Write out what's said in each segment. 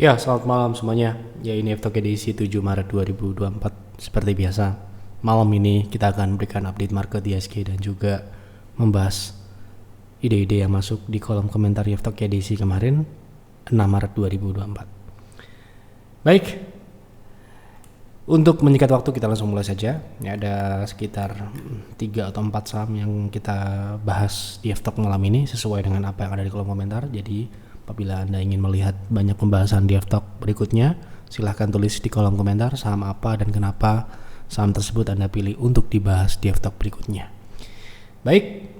Ya, selamat malam semuanya. Ya, ini F-Talk edisi 7 Maret 2024. Seperti biasa, malam ini kita akan memberikan update market ISG dan juga membahas ide-ide yang masuk di kolom komentar F-Talk edisi kemarin 6 Maret 2024. Baik, untuk menyingkat waktu kita langsung mulai saja. Ya, ada sekitar 3 atau 4 saham yang kita bahas di F-Talk malam ini sesuai dengan apa yang ada di kolom komentar. Jadi apabila Anda ingin melihat banyak pembahasan di F-Talk berikutnya, silahkan tulis di kolom komentar saham apa dan kenapa saham tersebut Anda pilih untuk dibahas di F-Talk berikutnya. Baik,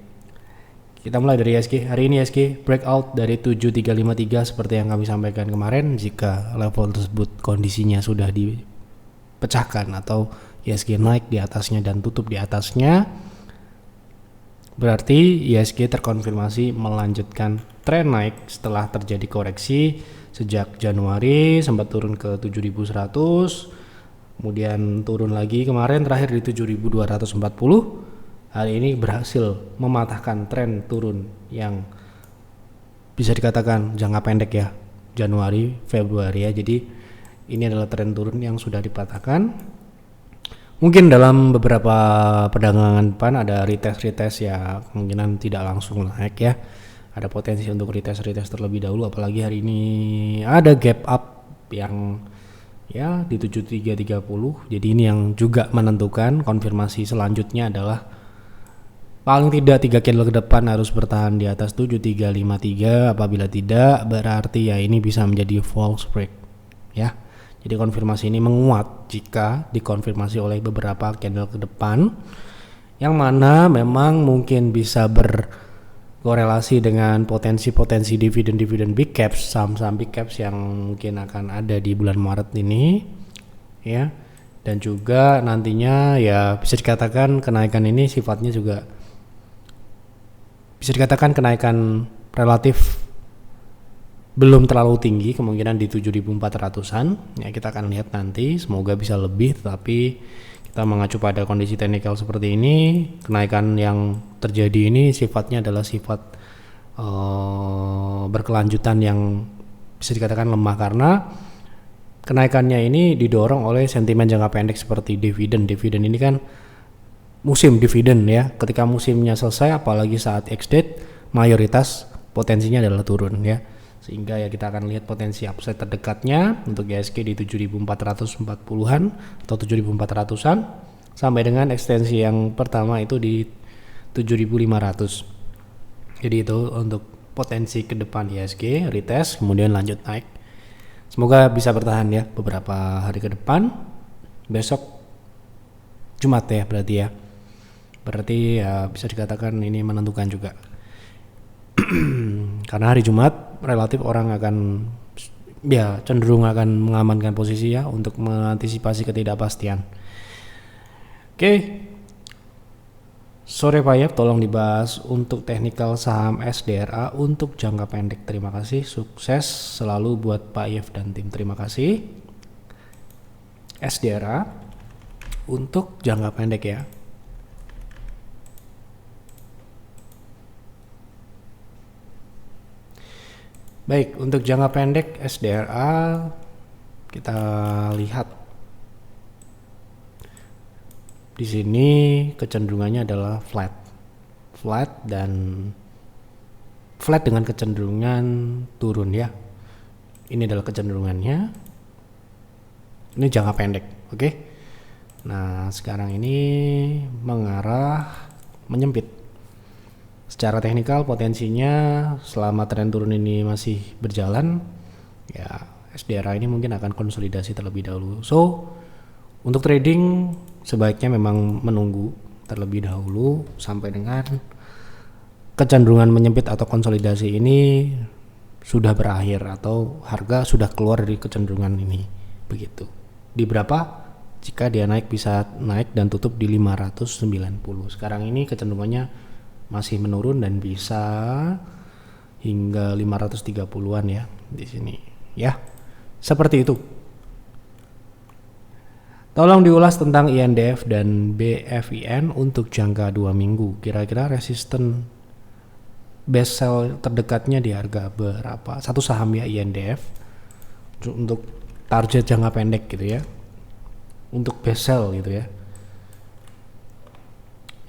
kita mulai dari ISG. Hari ini ISG breakout dari 7353 seperti yang kami sampaikan kemarin. Jika level tersebut kondisinya sudah dipecahkan atau ISG naik di atasnya dan tutup di atasnya, berarti ISG terkonfirmasi melanjutkan tren naik setelah terjadi koreksi sejak Januari, sempat turun ke 7.100, kemudian turun lagi kemarin terakhir di 7.240. Hari ini berhasil mematahkan tren turun yang bisa dikatakan jangka pendek ya, Januari, Februari ya. Jadi ini adalah tren turun yang sudah dipatahkan. Mungkin dalam beberapa perdagangan depan ada retest ya, kemungkinan tidak langsung naik ya. Ada potensi untuk retest terlebih dahulu, apalagi hari ini ada gap up yang ya di 7330. Jadi ini yang juga menentukan konfirmasi selanjutnya adalah paling tidak 3 candle ke depan harus bertahan di atas 7353. Apabila tidak, berarti ya ini bisa menjadi false break ya. Jadi konfirmasi ini menguat jika dikonfirmasi oleh beberapa candle ke depan, yang mana memang mungkin bisa berkorelasi dengan potensi dividen big caps, saham-saham big caps yang mungkin akan ada di bulan Maret ini ya. Dan juga nantinya ya bisa dikatakan kenaikan ini sifatnya juga bisa dikatakan kenaikan relatif belum terlalu tinggi, kemungkinan di 7.400-an ya. Kita akan lihat nanti, semoga bisa lebih, tetapi kita mengacu pada kondisi teknikal seperti ini. Kenaikan yang terjadi ini sifatnya adalah sifat berkelanjutan yang bisa dikatakan lemah, karena kenaikannya ini didorong oleh sentimen jangka pendek seperti dividen ini kan musim dividen ya. Ketika musimnya selesai, apalagi saat ex-date, mayoritas potensinya adalah turun ya. Sehingga ya kita akan lihat potensi upside terdekatnya untuk ISG di 7.440-an atau 7.400-an, sampai dengan ekstensi yang pertama itu di 7.500. Jadi itu untuk potensi ke depan ISG, retest kemudian lanjut naik. Semoga bisa bertahan ya beberapa hari ke depan. Besok Jumat ya berarti ya bisa dikatakan ini menentukan juga. Karena hari Jumat relatif orang akan ya cenderung akan mengamankan posisi ya untuk mengantisipasi ketidakpastian. Oke. Sore Pak Yap, tolong dibahas untuk teknikal saham SDRA untuk jangka pendek. Terima kasih, sukses selalu buat Pak Yef dan tim. Terima kasih. SDRA untuk jangka pendek ya. Baik, untuk jangka pendek SDRA kita lihat di sini kecenderungannya adalah flat dengan kecenderungan turun ya. Ini adalah kecenderungannya. Ini jangka pendek, oke? Nah, sekarang ini mengarah menyempit. Secara teknikal potensinya selama tren turun ini masih berjalan ya, SDRA ini mungkin akan konsolidasi terlebih dahulu. So untuk trading sebaiknya memang menunggu terlebih dahulu sampai dengan kecenderungan menyempit atau konsolidasi ini sudah berakhir atau harga sudah keluar dari kecenderungan ini. Begitu. Di berapa? Jika dia naik bisa naik dan tutup di 590. Sekarang ini kecenderungannya masih menurun dan bisa hingga 530-an ya di sini ya. Seperti itu. Tolong diulas tentang INDF dan BFIN untuk jangka 2 minggu. Kira-kira resisten best sell terdekatnya di harga berapa? Satu saham ya INDF untuk target jangka pendek gitu ya, untuk best sell gitu ya.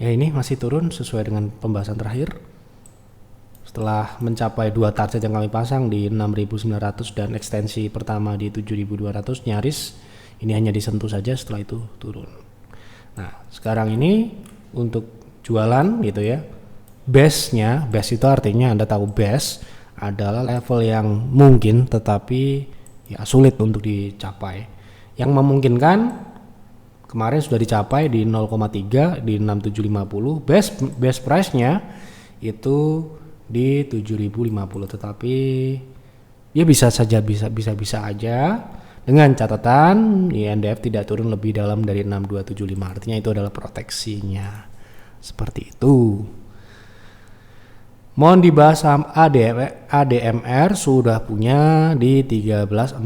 Ya ini masih turun sesuai dengan pembahasan terakhir. Setelah mencapai dua target yang kami pasang di 6.900 dan ekstensi pertama di 7.200 nyaris, ini hanya disentuh saja, setelah itu turun. Nah sekarang ini untuk jualan gitu ya, base itu artinya Anda tahu base adalah level yang mungkin tetapi ya sulit untuk dicapai. Yang memungkinkan kemarin sudah dicapai di 0,3 di 6750, base price-nya itu di 7050, tetapi ya bisa aja dengan catatan INDF tidak turun lebih dalam dari 6275, artinya itu adalah proteksinya. Seperti itu. Mohon dibahas saham ADMR sudah punya di 1340,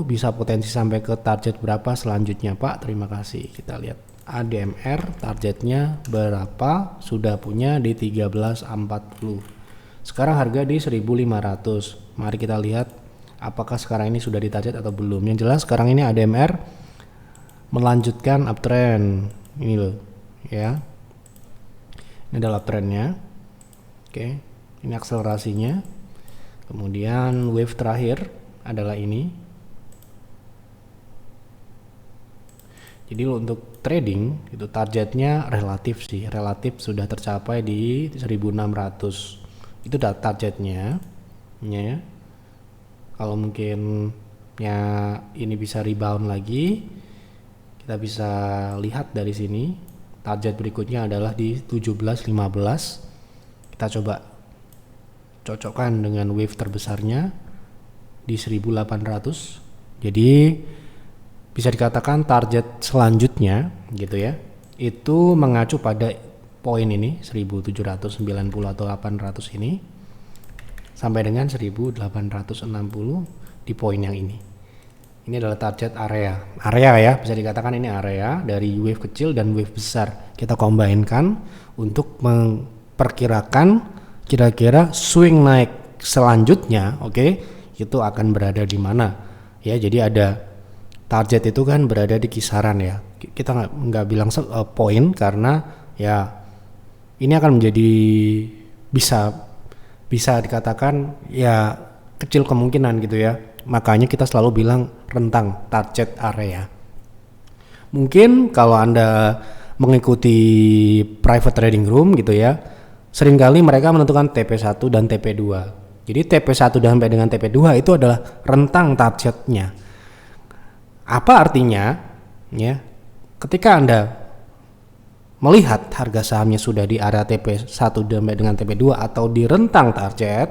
bisa potensi sampai ke target berapa selanjutnya Pak? Terima kasih. Kita lihat ADMR targetnya berapa, sudah punya di 1340. Sekarang harga di 1500. Mari kita lihat apakah sekarang ini sudah di target atau belum. Yang jelas sekarang ini ADMR melanjutkan uptrend. Ini loh ya. Ini adalah uptrendnya. Oke, ini akselerasinya. Kemudian wave terakhir adalah ini. Jadi untuk trading itu targetnya relatif sudah tercapai di 1600. Itu targetnya ya. Kalau mungkin ya ini bisa rebound lagi, kita bisa lihat dari sini. Target berikutnya adalah di 1715. Kita coba cocokkan dengan wave terbesarnya di 1800. Jadi bisa dikatakan target selanjutnya gitu ya, itu mengacu pada poin ini 1790 atau 800 ini sampai dengan 1860 di poin yang ini. Ini adalah target area ya, bisa dikatakan ini area dari wave kecil dan wave besar. Kita combine-kan untuk memperkirakan kira-kira swing naik selanjutnya, itu akan berada di mana ya. Jadi ada target itu kan berada di kisaran ya. Kita nggak bilang poin karena ya ini akan menjadi bisa dikatakan ya kecil kemungkinan gitu ya. Makanya kita selalu bilang rentang target area. Mungkin kalau Anda mengikuti private trading room gitu ya, seringkali mereka menentukan TP1 dan TP2. Jadi TP1 sampai dengan TP2 itu adalah rentang targetnya. Apa artinya? Ya, ketika Anda melihat harga sahamnya sudah di area TP1 sampai dengan TP2 atau di rentang target,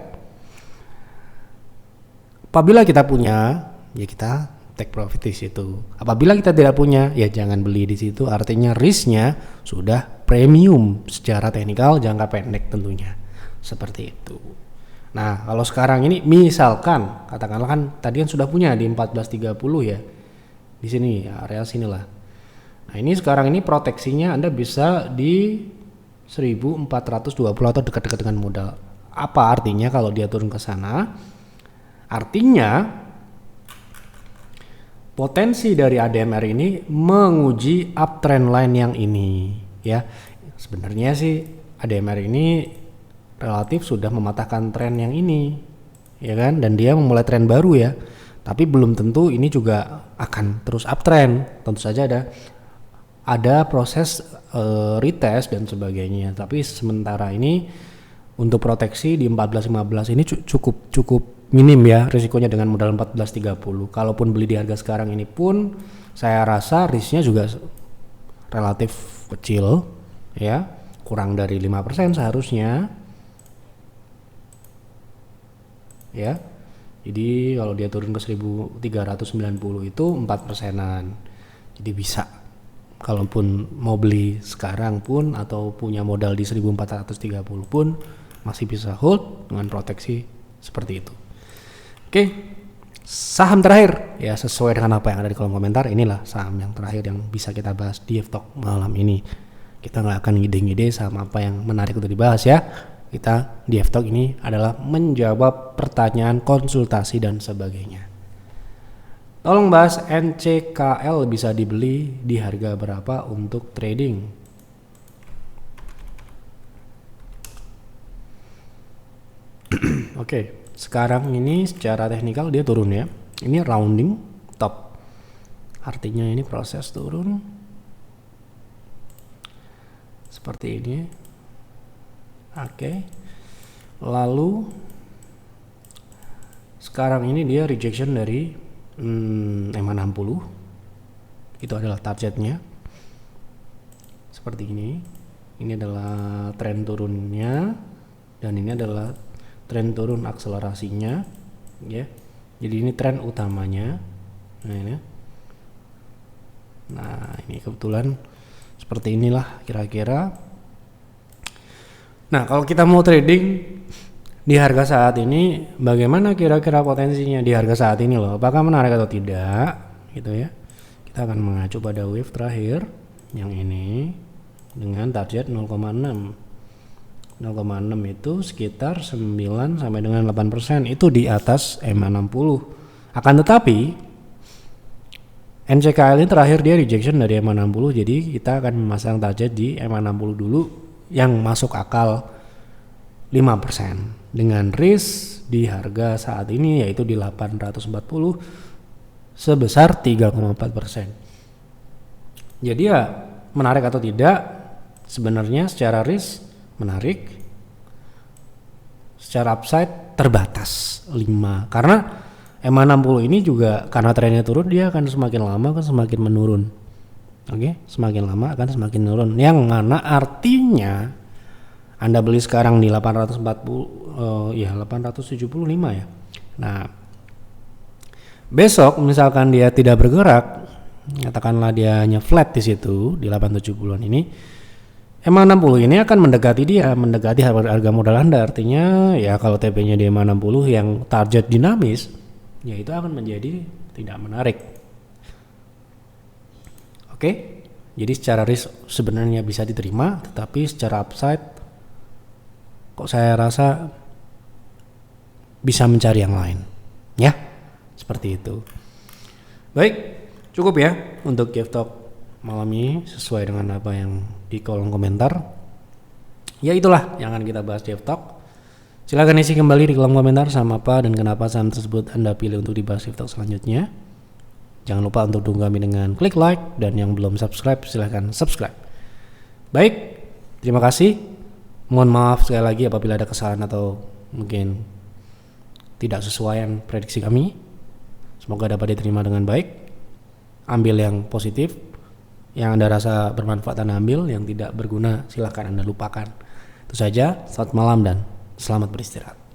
apabila kita punya, ya kita take profit di situ. Apabila kita tidak punya, ya jangan beli di situ. Artinya risknya sudah premium secara teknikal jangka pendek tentunya. Seperti itu. Nah, kalau sekarang ini misalkan katakanlah kan tadi kan sudah punya di 1430 ya. Di sini area sinilah. Nah, ini sekarang ini proteksinya Anda bisa di 1420 atau dekat-dekat dengan modal. Apa artinya kalau dia turun ke sana? Artinya potensi dari ADMR ini menguji uptrend line yang ini ya. Sebenarnya sih ADMR ini relatif sudah mematahkan tren yang ini ya kan, dan dia memulai tren baru ya. Tapi belum tentu ini juga akan terus uptrend. Tentu saja ada proses retest dan sebagainya. Tapi sementara ini untuk proteksi di 1415 ini cukup minim ya risikonya dengan modal 1430. Kalaupun beli di harga sekarang ini pun saya rasa risknya juga relatif kecil ya, kurang dari 5% seharusnya ya. Jadi kalau dia turun ke 1390 itu 4%-an. Jadi bisa kalaupun mau beli sekarang pun atau punya modal di 1430 pun masih bisa hold dengan proteksi seperti itu. Oke, saham terakhir ya sesuai dengan apa yang ada di kolom komentar. Inilah saham yang terakhir yang bisa kita bahas di F-Talk malam ini. Kita nggak akan ngide-ngide sama apa yang menarik untuk dibahas ya. Kita di F-Talk ini adalah menjawab pertanyaan, konsultasi dan sebagainya. Tolong bahas NCKL bisa dibeli di harga berapa untuk trading? Oke, sekarang ini secara teknikal dia turun ya. Ini rounding top. Artinya ini proses turun. Seperti ini. Oke. Lalu sekarang ini dia rejection dari MA60. Itu adalah targetnya. Seperti ini. Ini adalah tren turunnya dan ini adalah tren turun akselerasinya ya. Jadi ini tren utamanya. Nah, ini kebetulan seperti inilah kira-kira. Nah, kalau kita mau trading di harga saat ini, bagaimana kira-kira potensinya di harga saat ini loh? Apakah menarik atau tidak? Gitu ya. Kita akan mengacu pada wave terakhir yang ini dengan target 0,6. 0,6 itu sekitar 9 sampai dengan 8%, itu di atas MA60. Akan tetapi NCKL ini terakhir dia rejection dari MA60, jadi kita akan memasang target di MA60 dulu yang masuk akal 5% dengan risk di harga saat ini yaitu di 840 sebesar 3,4%. Jadi ya menarik atau tidak, sebenarnya secara risk menarik, secara upside terbatas 5, karena MA60 ini juga karena trennya turun dia akan semakin lama akan semakin menurun. Oke, semakin lama akan semakin menurun, yang mana artinya Anda beli sekarang di 875 ya. Nah, besok misalkan dia tidak bergerak, katakanlah dia hanya flat di situ di 870-an ini, MA60 ini akan mendekati harga modal Anda. Artinya ya kalau TP-nya di MA60 yang target dinamis, ya itu akan menjadi tidak menarik. Oke, jadi secara risk sebenarnya bisa diterima, tetapi secara upside kok saya rasa bisa mencari yang lain. Ya, seperti itu. Baik, cukup ya untuk Give Talk malam ini sesuai dengan apa yang di kolom komentar. Ya itulah yang akan kita bahas di Talk. Silakan isi kembali di kolom komentar saham apa dan kenapa saham tersebut Anda pilih untuk dibahas di Talk selanjutnya. Jangan lupa untuk dukung kami dengan klik like, dan yang belum subscribe silahkan subscribe. Baik, terima kasih. Mohon maaf sekali lagi apabila ada kesalahan atau mungkin tidak sesuai prediksi kami. Semoga dapat diterima dengan baik. Ambil yang positif, yang Anda rasa bermanfaat Anda ambil, yang tidak berguna silakan Anda lupakan. Itu saja, selamat malam dan selamat beristirahat.